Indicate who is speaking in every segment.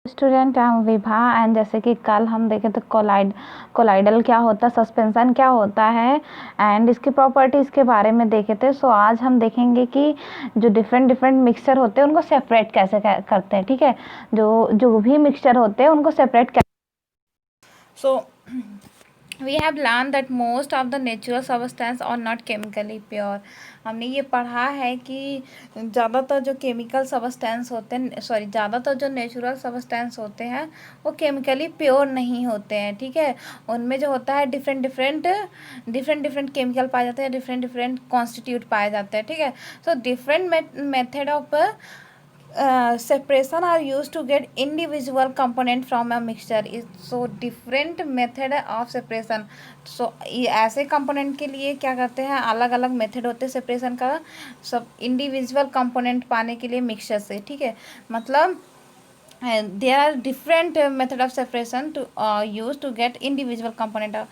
Speaker 1: Student Vibha and जैसे कि कल हम देखे तो कोलाइडल क्या होता है, सस्पेंशन क्या होता है एंड इसकी प्रॉपर्टीज़ के बारे में देखे थे। सो आज हम देखेंगे कि जो डिफरेंट मिक्सचर होते हैं उनको सेपरेट कैसे करते हैं। ठीक है, जो भी मिक्सचर होते हैं उनको separate so we have learned that most of the natural substance are not chemically pure। हमने ये पढ़ा है कि ज़्यादातर जो केमिकल सब्सटेंस होते हैं, ज़्यादातर जो नेचुरल सब्सटेंस होते हैं वो केमिकली प्योर नहीं होते हैं। ठीक है, उनमें जो होता है डिफरेंट केमिकल पाए जाते हैं, डिफरेंट कॉन्स्टिट्यूट पाए जाते हैं। ठीक है, so different method of separation are used to get individual component from a mixture is so different method of separation। so ऐसे कंपोनेंट के लिए क्या करते हैं, अलग अलग मेथड होते हैं सेपरेशन का, सब इंडिविजुअल कंपोनेंट पाने के लिए मिक्सचर से। ठीक है, मतलब there are different method of separation to use to get individual component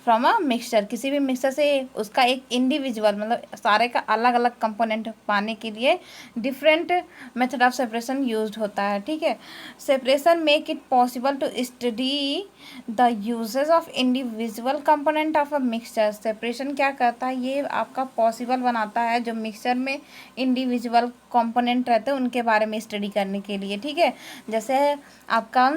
Speaker 1: from a mixture. किसी भी मिक्सचर से उसका एक इंडिविजुअल मतलब सारे का अलग अलग कंपोनेंट पाने के लिए different method of separation used होता है। ठीक है, separation make it possible to study the uses of individual component of a mixture. Separation क्या करता है, ये आपका पॉसिबल बनाता है जो मिक्सचर में इंडिविजुअल कंपोनेंट रहते हैं उनके बारे में स्टडी करने के लिए। ठीक है, जैसे आपका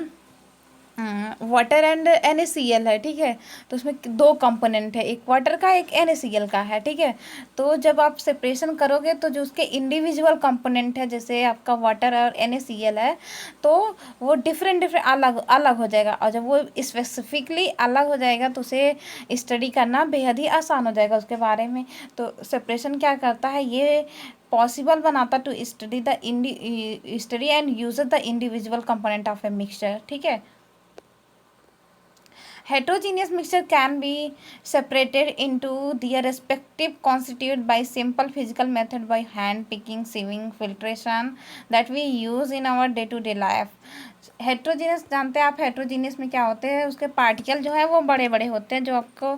Speaker 1: वाटर एंड NaCl है। ठीक है, तो उसमें दो कंपोनेंट है, एक वाटर का एक NaCl का है। ठीक है, तो जब आप सेपरेशन करोगे तो जो उसके इंडिविजुअल कंपोनेंट है जैसे आपका वाटर और NaCl है तो वो डिफरेंट अलग अलग हो जाएगा, और जब वो स्पेसिफिकली अलग हो जाएगा तो उसे स्टडी करना बेहद ही आसान हो जाएगा उसके बारे में। तो सेपरेशन क्या करता है, ये पॉसिबल बनाता to study and use the individual component of a mixture. ठीक है, heterogeneous mixture can be separated into their respective constituent by simple physical method by hand picking, sieving, filtration that we use in our day to day life। Heterogeneous जानते हैं आप, heterogeneous में क्या होते हैं, उसके पार्टिकल जो है वो बड़े बड़े होते हैं, जो आपको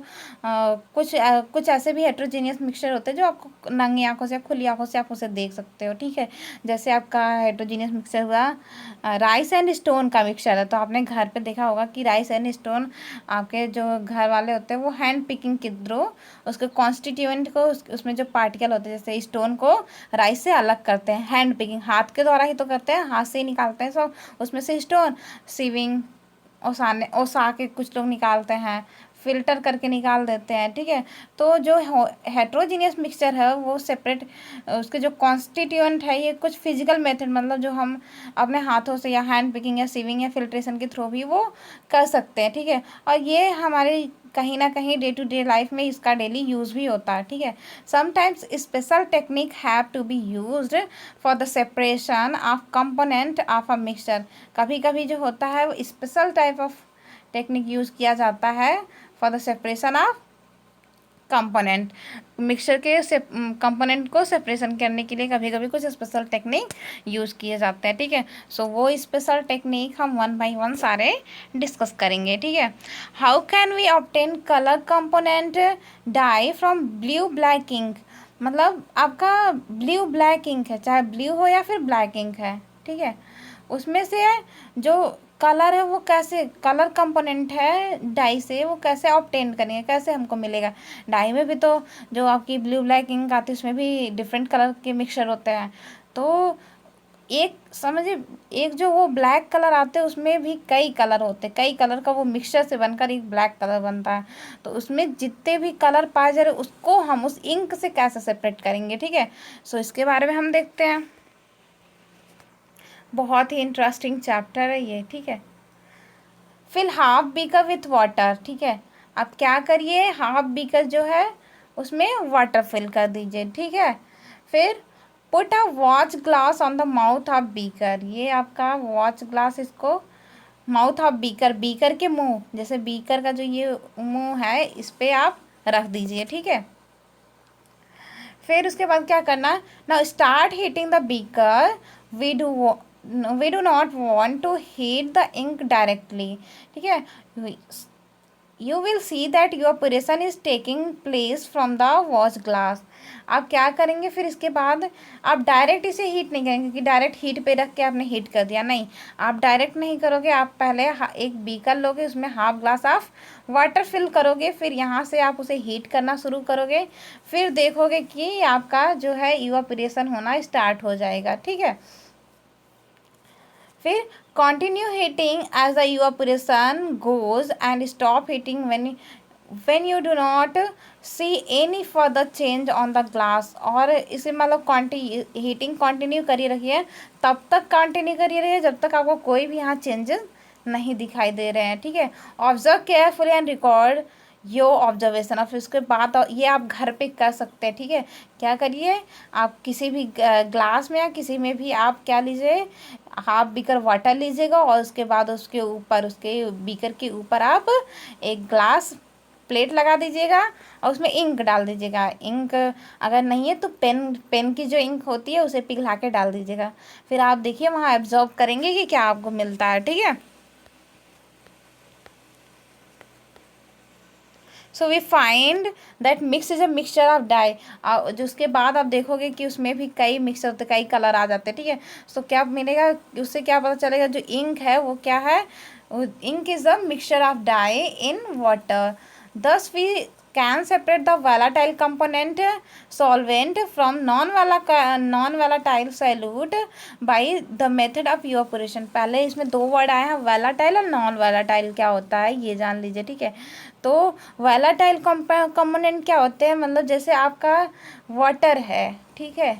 Speaker 1: कुछ ऐसे भी हेट्रोजीनियस मिक्सचर होते हैं जो आपको नंगी आंखों से खुली आंखों से आप उसे देख सकते हो। ठीक है, जैसे आपका हेट्रोजीनियस मिक्सचर हुआ राइस एंड स्टोन का मिक्सचर है, तो आपने घर पे देखा होगा कि राइस एंड स्टोन आपके जो घर वाले होते हैं वो हैंड पिकिंग के थ्रू उसके कॉन्स्टिट्यूएंट को उसमें जो पार्टिकल होते हैं जैसे स्टोन को राइस से अलग करते हैं। हैंड पिकिंग हाथ के द्वारा ही तो करते हैं, हाथ से ही निकालते हैं सब उसमें से स्टोन। सीविंग ओसा के कुछ लोग निकालते हैं, फिल्टर करके निकाल देते हैं। ठीक है, तो जो हेट्रोजीनियस मिक्सचर है वो सेपरेट उसके जो कॉन्स्टिट्यूएंट है ये कुछ फिजिकल मेथड मतलब जो हम अपने हाथों से या हैंड पिकिंग या सीविंग या फिल्ट्रेशन के थ्रू भी वो कर सकते हैं। ठीक है, और ये हमारे कहीं ना कहीं डे टू डे लाइफ में इसका डेली यूज़ भी होता है। ठीक है, sometimes special technique have to be used for the separation of component of a mixture. कभी कभी जो होता है वो special type of technique use किया जाता है for the separation of component. Mixture के कंपोनेंट को सेपरेशन करने के लिए कभी कभी कुछ स्पेशल टेक्निक यूज़ किए जाते हैं। ठीक है, सो वो स्पेशल टेक्निक हम वन बाय वन सारे डिस्कस करेंगे। ठीक है, how can we obtain colour component dye from blue black ink. मतलब आपका ब्लू ब्लैक इंक है, चाहे ब्लू हो या फिर ब्लैक इंक है। ठीक है, उसमें से जो कलर है वो कैसे, कलर कंपोनेंट है डाई से वो कैसे ऑब्टेन करेंगे, कैसे हमको मिलेगा। डाई में भी तो जो आपकी ब्लू ब्लैक इंक आती है उसमें भी डिफरेंट कलर के मिक्सचर होते हैं। तो एक समझिए, एक जो वो ब्लैक कलर आते हैं उसमें भी कई कलर होते हैं, कई कलर का वो मिक्सचर से बनकर एक ब्लैक कलर बनता है। तो उसमें जितने भी कलर पाए जा रहे उसको हम उस इंक से कैसे सेपरेट करेंगे। ठीक है, सो इसके बारे में हम देखते हैं, बहुत ही इंटरेस्टिंग चैप्टर है ये। ठीक है, fill half beaker with water. ठीक है, आप क्या करिए, हाफ बीकर जो है उसमें वाटर फिल कर दीजिए। ठीक है, फिर put a watch glass on the mouth of beaker. ये आपका वॉच ग्लास, इसको माउथ ऑफ बीकर, बीकर के मुंह, जैसे बीकर का जो ये मुंह है इस पे आप रख दीजिए। ठीक है, फिर उसके बाद क्या करना, now start heating the beaker. We do not want to heat the ink directly. ठीक है, you will see that evaporation is taking place from the watch glass. आप क्या करेंगे फिर इसके बाद, आप डायरेक्ट इसे हीट नहीं करेंगे कि डायरेक्ट हीट पे रख के आपने हीट कर दिया, नहीं, आप डायरेक्ट नहीं करोगे। आप पहले एक बीकर लोगे, उसमें half glass of water fill करोगे, फिर यहाँ से आप उसे हीट करना शुरू करोगे, फिर देखोगे कि आपका जो है इवापोरेशन होना स्टार्ट हो जाएगा, ठीक है। फिर continue heating as the evaporation goes and stop heating when you do not see any further change on the glass। और इसे मतलब हीटिंग कंटिन्यू करी रखिए, तब तक कंटिन्यू करी रहिए जब तक आपको कोई भी यहाँ चेंजेस नहीं दिखाई दे रहे हैं, ठीक है। Observe carefully and record your observation. अब इसके बाद ये आप घर पे कर सकते हैं, ठीक है। क्या करिए, आप किसी भी ग्लास में या किसी में भी आप क्या लीजिए, हाफ बीकर वाटर लीजिएगा और उसके बाद उसके ऊपर, उसके बीकर के ऊपर आप एक ग्लास प्लेट लगा दीजिएगा और उसमें इंक डाल दीजिएगा। इंक अगर नहीं है तो पेन की जो इंक होती है उसे पिघला के डाल दीजिएगा। फिर आप देखिए वहाँ एब्जॉर्ब करेंगे कि क्या आपको मिलता है, ठीक है। So we find that mix is a mixture of dye. जो उसके बाद आप देखोगे कि उसमें भी कई मिक्सचर होते, कई कलर आ जाते हैं, ठीक है। सो क्या मिलेगा, उससे क्या पता चलेगा, जो इंक है वो क्या है, ink is a mixture of dye in water. Thus, we can separate the volatile component solvent from non-volatile solute by the method of evaporation। पहले इसमें दो वर्ड आए हैं, volatile और नॉन volatile क्या होता है ये जान लीजिए, ठीक है। तो volatile component क्या होते हैं, मतलब जैसे आपका वाटर है, ठीक है,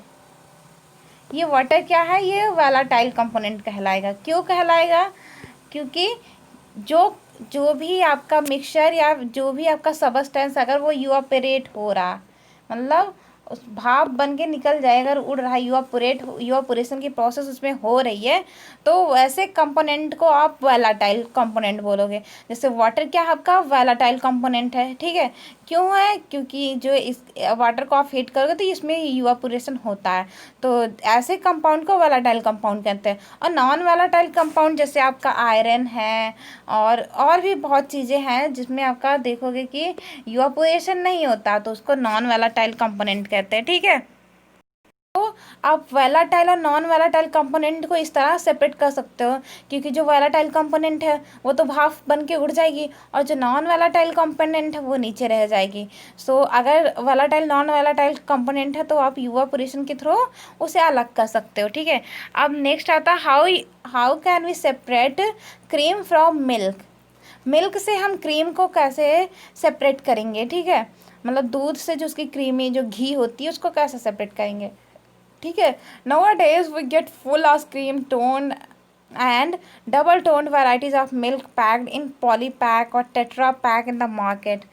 Speaker 1: ये वाटर क्या है, ये volatile component कहलाएगा। क्यों कहलाएगा, क्योंकि जो जो भी आपका मिक्सचर या जो भी आपका सबस्टेंस अगर वो इवापोरेट हो रहा, मतलब उस भाप बन के निकल जाएगा, अगर उड़ रहा है, इवापोरेशन की प्रोसेस उसमें हो रही है, तो वैसे कंपोनेंट को आप वैलाटाइल कंपोनेंट बोलोगे। जैसे वाटर क्या आपका वैलाटाइल कंपोनेंट है, ठीक है। क्यों है, क्योंकि जो इस वाटर को आप हीट करोगे तो इसमें इवापोरेशन होता है, तो ऐसे कंपाउंड को वैलाटाइल कंपाउंड कहते हैं। और नॉन वैलाटाइल कंपाउंड जैसे आपका आयरन है और भी बहुत चीज़ें हैं जिसमें आपका देखोगे कि इवापोरेशन नहीं होता, तो उसको नॉन वैलाटाइल कंपोनेंट कहते हैं, ठीक है। तो आप वैलाटाइल और नॉन वैलाटाइल कंपोनेंट को इस तरह सेपरेट कर सकते हो, क्योंकि जो वैलाटाइल कंपोनेंट है वो तो भाप बन के उड़ जाएगी और जो नॉन वैलाटाइल कंपोनेंट है वो नीचे रह जाएगी। सो अगर वैलाटाइल नॉन वैलाटाइल कंपोनेंट है तो आप इवापोरेशन के थ्रू उसे अलग कर सकते हो, ठीक है। अब नेक्स्ट आता है how can we separate cream from milk. Milk से हम क्रीम को कैसे सेपरेट करेंगे, ठीक है, मतलब दूध से जो उसकी क्रीमी जो घी होती है उसको कैसे सेपरेट करेंगे, ठीक है। Nowadays we get full ice cream tone and double toned varieties of milk packed in poly pack और tetra pack in the market।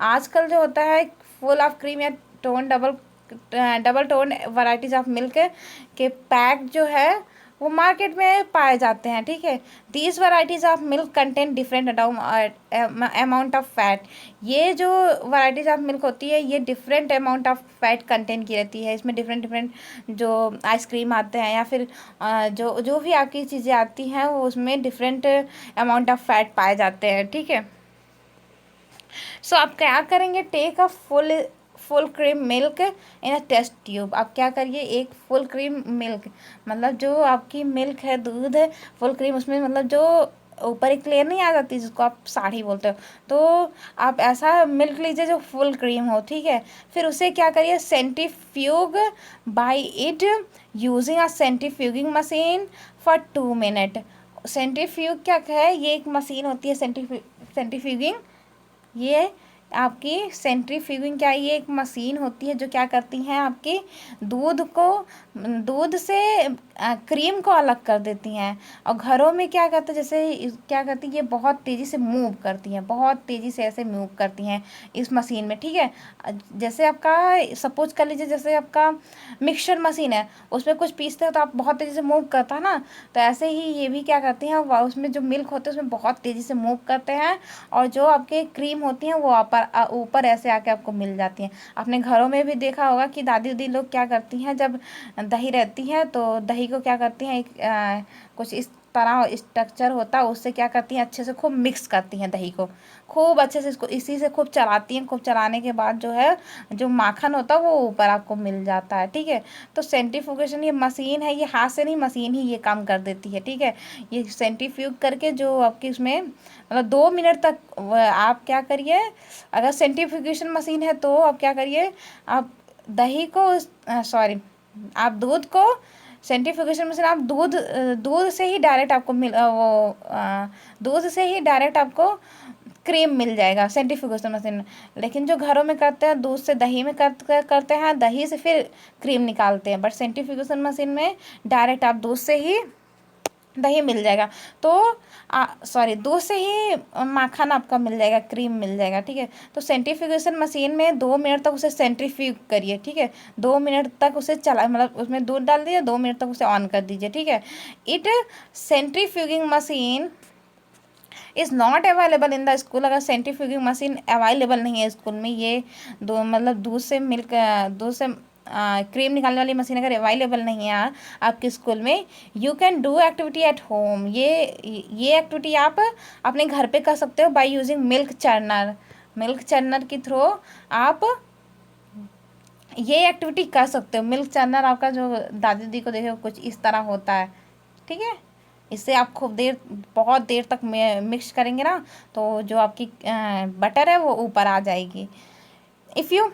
Speaker 1: आजकल जो होता है फुल ऑफ क्रीम या tone double tone varieties of milk के pack जो है वो मार्केट में पाए जाते हैं, ठीक है। These varieties of milk contain different amount of fat. ये जो वराइटीज़ ऑफ मिल्क होती है ये different amount of fat contain की रहती है। इसमें डिफरेंट जो आइसक्रीम आते हैं या फिर जो जो भी आपकी चीज़ें आती हैं वो उसमें डिफरेंट अमाउंट ऑफ फैट पाए जाते हैं, ठीक है। सो आप क्या करेंगे, take a full cream milk in a test tube. आप क्या करिए, एक फुल क्रीम मिल्क, मतलब जो आपकी मिल्क है, दूध है, फुल क्रीम, उसमें मतलब जो ऊपर एक लेयर नहीं आ जाती जिसको आप साढ़ी बोलते हो, तो आप ऐसा मिल्क लीजिए जो फुल क्रीम हो, ठीक है। फिर उसे क्या करिए, centrifuge by it using a centrifuging machine for 2 minute. Centrifuge क्या है, ये एक मशीन होती है सेंट्रीफ्यूगिंग, ये आपकी सेंट्रीफ्यूगिंग क्या है, ये एक मशीन होती है जो क्या करती हैं, आपकी दूध से क्रीम को अलग कर देती हैं। और घरों में क्या करते हैं, जैसे क्या करती हैं, ये बहुत तेज़ी से मूव करती हैं, बहुत तेज़ी से ऐसे मूव करती हैं इस मशीन में, ठीक है। जैसे आपका सपोज कर लीजिए, जैसे आपका मिक्सचर मशीन है, उसमें कुछ पीसते हो तो आप बहुत तेज़ी से मूव करता है ना, तो ऐसे ही ये भी क्या करती हैं, उसमें जो मिल्क होते हैं उसमें बहुत तेज़ी से मूव करते हैं और जो आपके क्रीम होती हैं वो ऊपर ऐसे आके आपको मिल जाती हैं। अपने घरों में भी देखा होगा कि दादी लोग क्या करती हैं, जब दही रहती है तो दही को क्या करती हैं, कुछ इस तरह स्ट्रक्चर होता है उससे क्या करती हैं, अच्छे से खूब मिक्स करती हैं दही को, खूब अच्छे से इसको इसी से खूब चलाती हैं। खूब चलाने के बाद जो है जो माखन होता है वो ऊपर आपको मिल जाता है। ठीक है, तो सेंट्रीफ्यूगेशन ये मशीन है, ये हाथ से नहीं, मशीन ही ये काम कर देती है। ठीक है, ये सेंट्रीफ्यूग करके जो आपकी उसमें मतलब 2 मिनट तक आप क्या करिए, अगर सेंट्रीफ्यूगेशन मशीन है तो आप क्या करिए, आप दही को सॉरी आप दूध को सेंट्रीफ्यूगेशन मशीन आप दूध से ही डायरेक्ट आपको दूध से ही डायरेक्ट आपको क्रीम मिल जाएगा सेंट्रीफ्यूगेशन मशीन में। लेकिन जो घरों में करते हैं दूध से दही में करते हैं, दही से फिर क्रीम निकालते हैं, बट सेंट्रीफ्यूगेशन मशीन में डायरेक्ट आप दूध से ही दही मिल जाएगा। तो सॉरी दूध से ही माखन आपका मिल जाएगा, क्रीम मिल जाएगा। ठीक है, तो सेंट्रीफ्यूगेशन मशीन में 2 मिनट तक उसे सेंट्रीफ्यूग करिए। ठीक है, 2 मिनट तक उसे चला, मतलब उसमें दूध डाल दीजिए, 2 मिनट तक उसे ऑन कर दीजिए। ठीक है, it centrifuging machine is not available in the school. अगर सेंट्रीफ्यूगिंग मशीन अवेलेबल नहीं है स्कूल में, ये मतलब दूध से क्रीम निकालने वाली मशीन अगर अवेलेबल नहीं है आपके स्कूल में, you can do activity at home. ये एक्टिविटी आप अपने घर पे कर सकते हो by using milk churner. Milk churner के थ्रू आप ये एक्टिविटी कर सकते हो। मिल्क चर्नर आपका जो दादी दी को देखो कुछ इस तरह होता है। ठीक है, इससे आप बहुत देर तक मिक्स करेंगे ना, तो जो आपकी बटर है वो ऊपर आ जाएगी। If you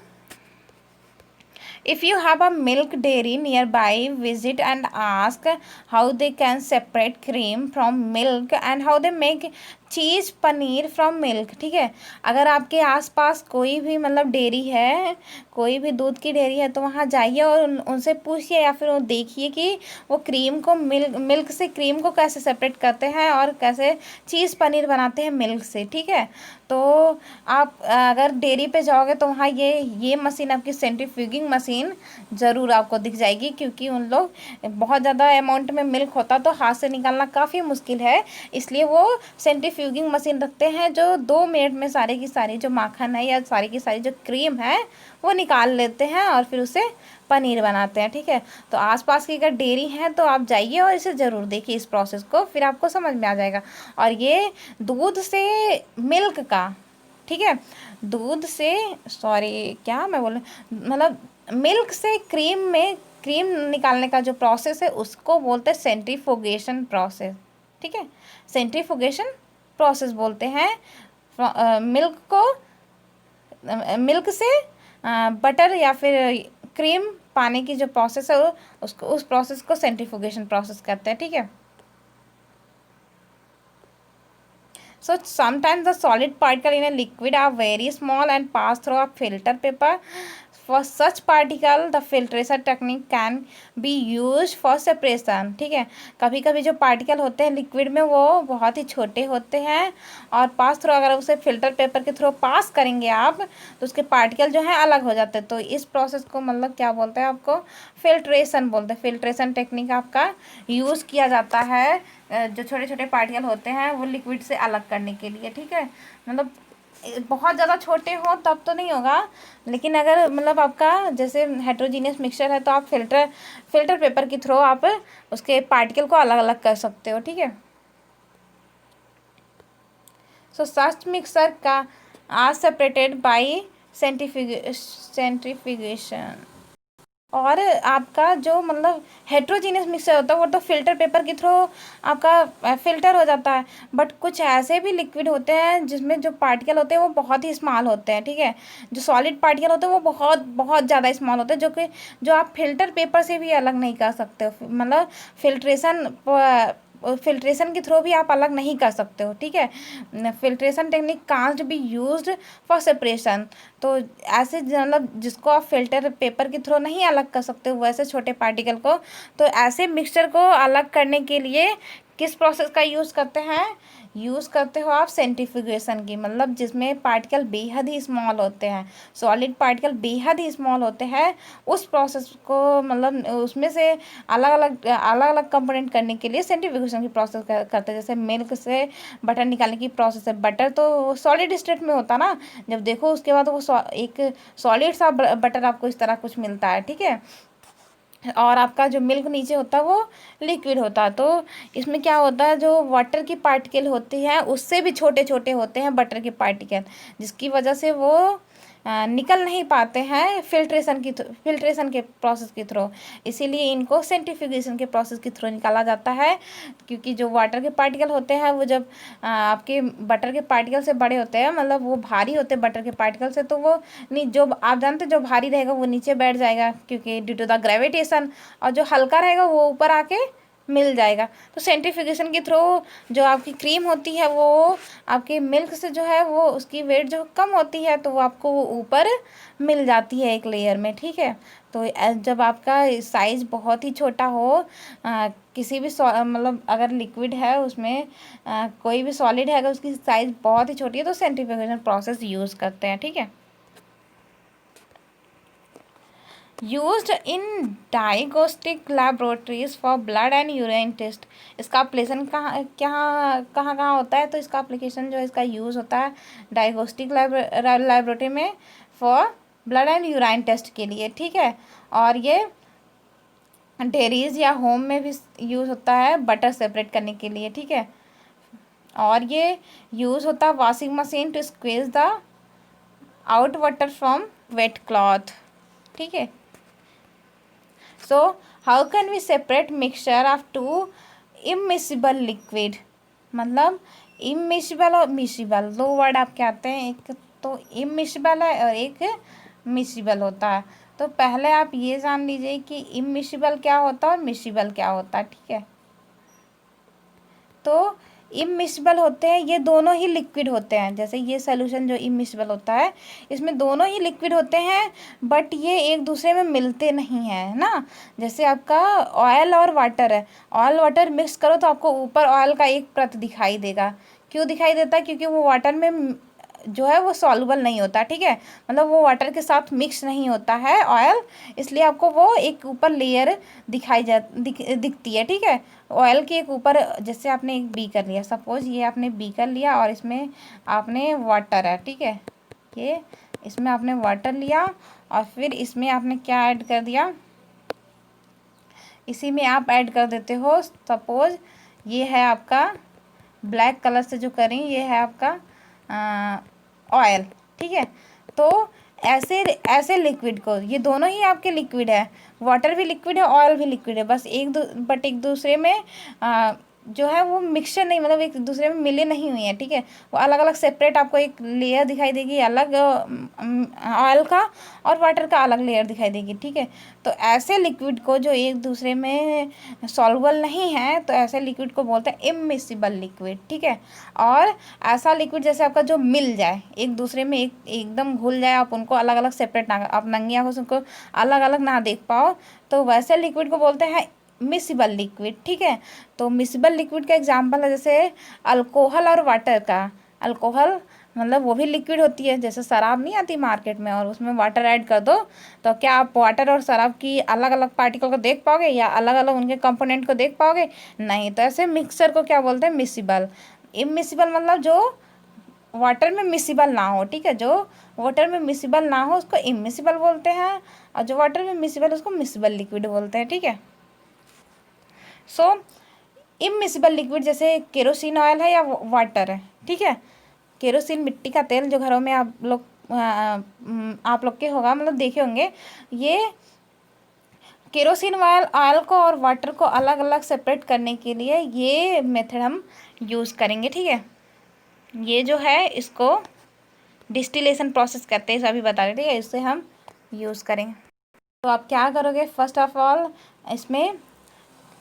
Speaker 1: If you have a milk dairy nearby, visit and ask how they can separate cream from milk and how they make cheese paneer from milk. ठीक है, अगर आपके आसपास कोई भी मतलब डेयरी है, कोई भी दूध की डेयरी है, तो वहाँ जाइए और उनसे पूछिए या फिर वो देखिए कि वो क्रीम को मिल्क से क्रीम को कैसे सेपरेट करते हैं और कैसे चीज़ पनीर बनाते हैं मिल्क से। ठीक है, तो आप अगर डेयरी पे जाओगे तो वहाँ ये मशीन आपकी सेंट्रीफ्यूगिंग मशीन ज़रूर आपको दिख जाएगी, क्योंकि उन लोग बहुत ज़्यादा अमाउंट में मिल्क होता तो हाथ से निकालना काफ़ी मुश्किल है, इसलिए वो सेंट्रीफ्यूगिंग मशीन रखते हैं जो 2 मिनट में सारी की सारी जो माखन है या सारी की सारी जो क्रीम है वो निकाल लेते हैं और फिर उसे पनीर बनाते हैं। ठीक है, तो आसपास की अगर डेयरी है तो आप जाइए और इसे ज़रूर देखिए इस प्रोसेस को, फिर आपको समझ में आ जाएगा। और ये दूध से मिल्क का, ठीक है, दूध से सॉरी क्या मैं बोल मतलब मिल्क से क्रीम निकालने का जो प्रोसेस है उसको बोलते हैं सेंट्रीफ्यूगेशन प्रोसेस। ठीक है, सेंट्रीफ्यूगेशन प्रोसेस बोलते हैं मिल्क से बटर या फिर क्रीम पाने की जो प्रोसेस है उसको उस प्रोसेस को सेंट्रीफ्यूगेशन प्रोसेस कहते हैं। ठीक है, so sometimes the solid particle in a liquid are very small and pass through a filter paper. For such particle the filtration technique can be used for separation। ठीक है, कभी कभी जो पार्टिकल होते हैं लिक्विड में वो बहुत ही छोटे होते हैं और पास थ्रू अगर उसे फिल्टर पेपर के थ्रू पास करेंगे आप तो उसके पार्टिकल जो है अलग हो जाते हैं। तो इस प्रोसेस को मतलब क्या बोलते हैं, आपको फिल्ट्रेशन बोलते हैं। फिल्ट्रेशन टेक्निक आपका यूज़ किया जाता है जो छोटे छोटे पार्टिकल होते हैं वो लिक्विड से अलग करने के लिए। ठीक है, मतलब बहुत ज़्यादा छोटे हो तब तो नहीं होगा, लेकिन अगर मतलब आपका जैसे हेट्रोजीनियस मिक्सचर है तो आप फिल्टर पेपर के थ्रू आप उसके पार्टिकल को अलग अलग कर सकते हो। ठीक है, सो सच मिक्सर का आर सेपरेटेड बाई सेंट्रीफ्यूगेशन। और आपका जो मतलब हेट्रोजीनियस मिक्सचर होता है वो तो फिल्टर पेपर के थ्रू आपका फिल्टर हो जाता है, बट कुछ ऐसे भी लिक्विड होते हैं जिसमें जो पार्टिकल होते हैं वो बहुत ही स्मॉल होते हैं। ठीक है, जो सॉलिड पार्टिकल होते हैं वो बहुत बहुत ज़्यादा स्मॉल होते हैं जो आप फिल्टर पेपर से भी अलग नहीं कर सकते हो, मतलब फिल्ट्रेशन के थ्रू भी आप अलग नहीं कर सकते हो। ठीक है, filtration technique can't be used for separation. तो ऐसे मतलब जिसको आप फिल्टर पेपर के थ्रू नहीं अलग कर सकते हो वैसे छोटे पार्टिकल को, तो ऐसे मिक्सचर को अलग करने के लिए किस प्रोसेस का यूज़ करते हो आप सेंट्रीफ्यूगेशन की, मतलब जिसमें पार्टिकल बेहद ही स्मॉल होते हैं, सॉलिड पार्टिकल बेहद ही स्मॉल होते हैं, उस प्रोसेस को मतलब उसमें से अलग अलग कंपोनेंट करने के लिए सेंट्रीफ्यूगेशन की प्रोसेस करते हैं। जैसे मिल्क से बटर निकालने की प्रोसेस है, बटर तो सॉलिड स्टेट में होता ना, जब देखो उसके बाद वो एक सॉलिड सा बटर आपको इस तरह कुछ मिलता है। ठीक है, और आपका जो मिल्क नीचे होता है वो लिक्विड होता है। तो इसमें क्या होता है, जो वाटर की पार्टिकल होती है उससे भी छोटे छोटे होते हैं बटर के पार्टिकल, जिसकी वजह से वो निकल नहीं पाते हैं फिल्ट्रेशन के प्रोसेस के थ्रू। इसीलिए इनको सेंट्रीफ्यूगेशन के प्रोसेस के थ्रू निकाला जाता है, क्योंकि जो वाटर के पार्टिकल होते हैं वो जब आपके बटर के पार्टिकल से बड़े होते हैं, मतलब वो भारी होते हैं बटर के पार्टिकल से, तो वो जो आप जानते हैं जो भारी रहेगा वो नीचे बैठ जाएगा क्योंकि ड्यू टू द ग्रेविटेशन, और जो हल्का रहेगा वो ऊपर आके मिल जाएगा। तो सेंट्रीफ्यूगेशन के थ्रू जो आपकी क्रीम होती है वो आपके मिल्क से जो है वो उसकी वेट जो कम होती है, तो वो आपको वो ऊपर मिल जाती है एक लेयर में, ठीक है। तो जब आपका साइज़ बहुत ही छोटा हो, किसी भी मतलब अगर लिक्विड है उसमें कोई भी सॉलिड है, अगर उसकी साइज़ बहुत ही छोटी है, तो सेंट्रीफ्यूगेशन प्रोसेस यूज़ करते हैं, ठीक है। Used in diagnostic laboratories for blood and urine test. इसका एप्लीकेशन कहाँ होता है, तो इसका एप्लीकेशन जो है इसका यूज़ होता है डायग्नोस्टिक लैबोरेटरी में for blood and urine test के लिए, ठीक है। और ये डेयरीज या होम में भी यूज़ होता है बटर सेपरेट करने के लिए, ठीक है। और ये यूज़ होता है washing machine to squeeze the out water from wet cloth, ठीक है। So how can we separate mixture of two immiscible liquid? मतलब immiscible और miscible दो वर्ड आपके आते हैं, एक तो immiscible है और एक miscible होता है। तो पहले आप ये जान लीजिए कि immiscible क्या होता है और miscible क्या होता है, ठीक है। तो इमिसिबल होते हैं, ये दोनों ही लिक्विड होते हैं। जैसे ये सोल्यूशन जो इमिसिबल होता है इसमें दोनों ही लिक्विड होते हैं, बट ये एक दूसरे में मिलते नहीं हैं ना। जैसे आपका ऑयल और वाटर है, ऑयल वाटर मिक्स करो तो आपको ऊपर ऑयल का एक परत दिखाई देगा। क्यों दिखाई देता है? क्योंकि वो वाटर में जो है वो सॉल्युबल नहीं होता, ठीक है। मतलब वो वाटर के साथ मिक्स नहीं होता है ऑयल, इसलिए आपको वो एक ऊपर लेयर दिखती है, ठीक है। ऑयल के एक ऊपर, जैसे आपने एक बीकर लिया, सपोज ये आपने बीकर लिया और इसमें आपने वाटर है, ठीक है। ये इसमें आपने वाटर लिया और फिर इसमें आपने क्या ऐड कर दिया, इसी में आप ऐड कर देते हो। सपोज ये है आपका ब्लैक कलर से जो करें, ये है आपका ऑयल, ठीक है। तो ऐसे ऐसे लिक्विड को, ये दोनों ही आपके लिक्विड है, वाटर भी लिक्विड है, ऑयल भी लिक्विड है, बस एक दूसरे में जो है वो मिक्सचर नहीं, मतलब एक दूसरे में मिले नहीं हुई है, ठीक है। वो अलग अलग सेपरेट आपको एक लेयर दिखाई देगी, अलग ऑयल का और वाटर का अलग लेयर दिखाई देगी, ठीक है। तो ऐसे लिक्विड को जो एक दूसरे में सॉल्युबल नहीं है, तो ऐसे लिक्विड को बोलते हैं इमिसिबल लिक्विड, ठीक है। और ऐसा लिक्विड जैसे आपका जो मिल जाए एक दूसरे में, एकदम घुल जाए, आप उनको अलग अलग सेपरेट ना, आप नंगी आंखों से उनको अलग अलग ना देख पाओ, तो वैसे लिक्विड को बोलते हैं मिसिबल लिक्विड, ठीक है। तो मिसिबल लिक्विड का एग्जांपल है जैसे अल्कोहल और वाटर का। अल्कोहल मतलब वो भी लिक्विड होती है, जैसे शराब नहीं आती मार्केट में और उसमें वाटर ऐड कर दो, तो क्या आप वाटर और शराब की अलग अलग पार्टिकल को देख पाओगे या अलग अलग उनके कंपोनेंट को देख पाओगे? नहीं। तो ऐसे मिक्सचर को क्या बोलते हैं? मिसिबल। इमिसिबल मतलब जो वाटर में मिसिबल ना हो, ठीक है। जो वाटर में मिसिबल ना हो उसको इमिसिबल बोलते हैं, और जो वाटर में मिसिबल उसको मिसिबल लिक्विड बोलते हैं, ठीक है। सो इमिसिबल लिक्विड जैसे केरोसिन ऑयल है या वाटर है, ठीक है। केरोसिन मिट्टी का तेल जो घरों में आप लोग के होगा, मतलब देखे होंगे। ये केरोसिन ऑयल को और वाटर को अलग अलग सेपरेट करने के लिए ये मेथड हम यूज़ करेंगे, ठीक है। ये जो है इसको डिस्टिलेशन प्रोसेस करते हैं, अभी बता रहे थे, इससे हम यूज़ करेंगे। तो आप क्या करोगे, फर्स्ट ऑफ ऑल इसमें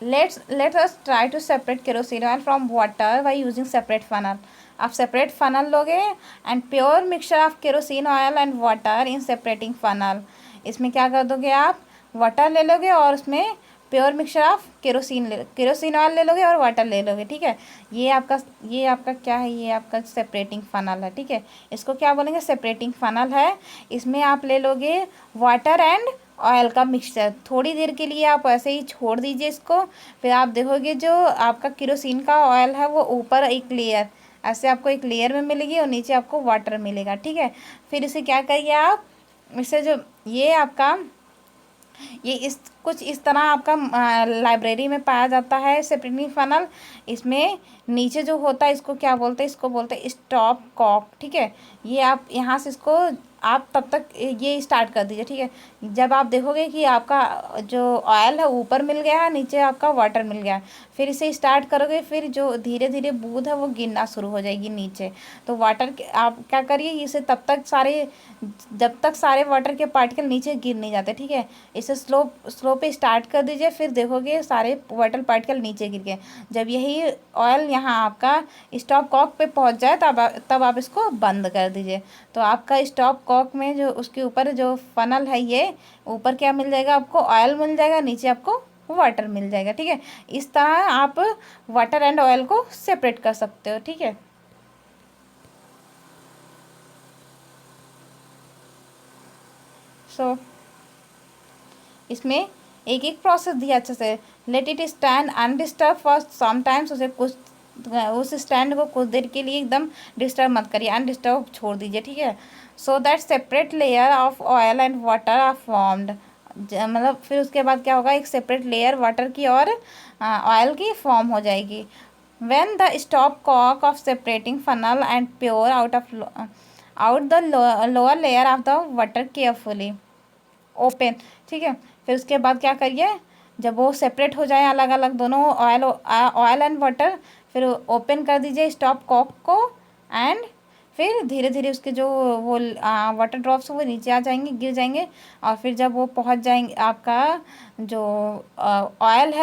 Speaker 1: let us try to separate kerosene oil from water by using separate funnel. आप सेपरेट फनल लोगे and pure mixture of kerosene oil and water in separating funnel. इसमें क्या कर दोगे, आप वाटर ले लोगे और उसमें pure mixture of kerosene oil ले लोगे और वाटर ले लोगे, ठीक है। ये आपका क्या है, ये आपका सेपरेटिंग फनल है, ठीक है। इसको क्या बोलेंगे, सेपरेटिंग फनल है। इसमें आप ले लोगे वाटर एंड ऑयल का मिक्सचर, थोड़ी देर के लिए आप ऐसे ही छोड़ दीजिए इसको, फिर आप देखोगे जो आपका केरोसिन का ऑयल है वो ऊपर एक लेयर, ऐसे आपको एक लेयर में मिलेगी और नीचे आपको वाटर मिलेगा, ठीक है। फिर इसे क्या करिए आप, इसे जो ये आपका ये कुछ इस तरह आपका लाइब्रेरी में पाया जाता है सेपरेटिंग फनल। इसमें नीचे जो होता है इसको क्या बोलते हैं, इसको बोलते हैं स्टॉप कॉक, ठीक है। ये आप यहाँ से इसको आप तब तक ये स्टार्ट कर दीजिए, ठीक है। जब आप देखोगे कि आपका जो ऑयल है ऊपर मिल गया है, नीचे आपका वाटर मिल गया है, फिर इसे स्टार्ट करोगे, फिर जो धीरे धीरे बूंद है वो गिरना शुरू हो जाएगी नीचे। तो वाटर आप क्या करिए, इसे तब तक सारे जब तक सारे वाटर के पार्टिकल नीचे गिर नहीं जाते, ठीक है। इसे स्लो पे स्टार्ट कर दीजिए, फिर देखोगे सारे वाटर पार्टिकल नीचे गिर गए। जब यही ऑयल यहाँ आपका स्टॉप कॉक पे पहुँच जाए तब आप इसको बंद कर दीजिए। तो आपका स्टॉप कॉक में जो उसके ऊपर जो फनल है, ये ऊपर क्या मिल जाएगा आपको, ऑयल मिल जाएगा, नीचे आपको वाटर मिल जाएगा, ठीक है। इस तरह आप वाटर एंड ऑयल को सेपरेट कर सकते हो, ठीक है। सो इसमें एक एक प्रोसेस दिया अच्छे से। Let it stand undisturb for sometimes, उसे कुछ उस स्टैंड को कुछ देर के लिए एकदम डिस्टर्ब मत करिए, अनडिस्टर्ब छोड़ दीजिए, ठीक है। So that separate layer of oil and water are formed, मतलब फिर उसके बाद क्या होगा, एक सेपरेट लेयर वाटर की और ऑयल की फॉर्म हो जाएगी। When the stopcock of separating funnel and pour out the lower layer of the water carefully open, ठीक है। फिर उसके बाद क्या करिए, जब वो सेपरेट हो जाए अलग अलग दोनों ऑयल एंड वाटर, फिर ओपन कर दीजिए स्टॉप कॉक को, एंड फिर धीरे धीरे उसके जो वो वाटर ड्रॉप्स वो नीचे आ जाएंगे, गिर जाएंगे। और फिर जब वो पहुंच जाएंगे, आपका जो ऑयल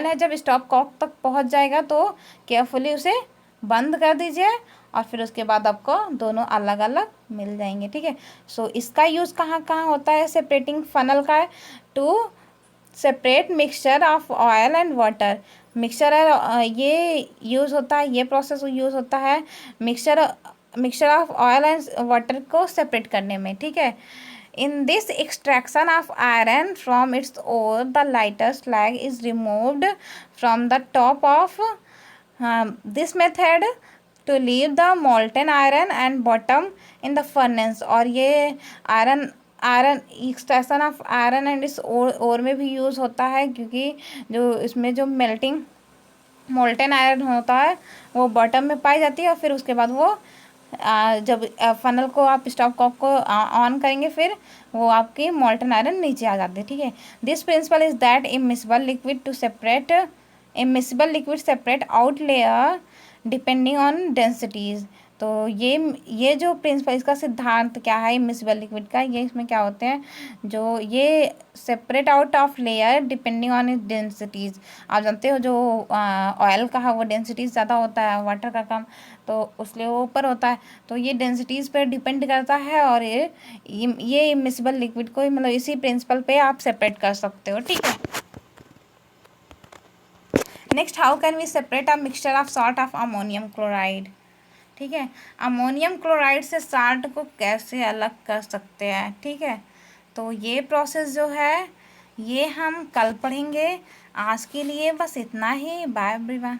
Speaker 1: है जब स्टॉप कॉक तक पहुंच जाएगा तो केयरफुली उसे बंद कर दीजिए, और फिर उसके बाद आपको दोनों अलग अलग मिल जाएंगे, ठीक है। सो इसका यूज़ कहाँ कहाँ होता है सेपरेटिंग फनल का, to separate mixture of oil and water. Mixture ये यूज़ होता है, ये प्रोसेस यूज़ होता है mixture of oil and water को सेपरेट करने में, ठीक है। In this extraction of iron from its ore, the lighter slag is removed from the top of this method to leave the molten iron and bottom in the furnace। और ये iron extraction of iron and इस ओर में भी use होता है, क्योंकि जो इसमें जो मोल्टेन आयरन होता है वो बॉटम में पाई जाती है, और फिर उसके बाद वो जब फनल को आप स्टॉप कॉक को ऑन करेंगे, फिर वो आपकी मोल्टन आयरन नीचे आ जाती है, ठीक है। This principle is that immiscible liquid separate out layer depending on densities. तो ये जो प्रिंसिपल, इसका सिद्धांत क्या है इमिसिबल लिक्विड का, ये इसमें क्या होते हैं, जो ये separate out of layer depending on it densities. आप जानते हो जो ऑयल का है वो डेंसिटीज़ ज़्यादा होता है, वाटर का कम, तो उसलिए वो ऊपर होता है। तो ये डेंसिटीज़ पर डिपेंड करता है, और ये इमिसिबल लिक्विड को मतलब इसी प्रिंसिपल पे आप सेपरेट कर सकते हो, ठीक है। Next, how can we separate a mixture of salt of ammonium chloride, ठीक है। अमोनियम क्लोराइड से साल्ट को कैसे अलग कर सकते हैं, ठीक है। तो ये प्रोसेस जो है ये हम कल पढ़ेंगे। आज के लिए बस इतना ही। Bye everyone.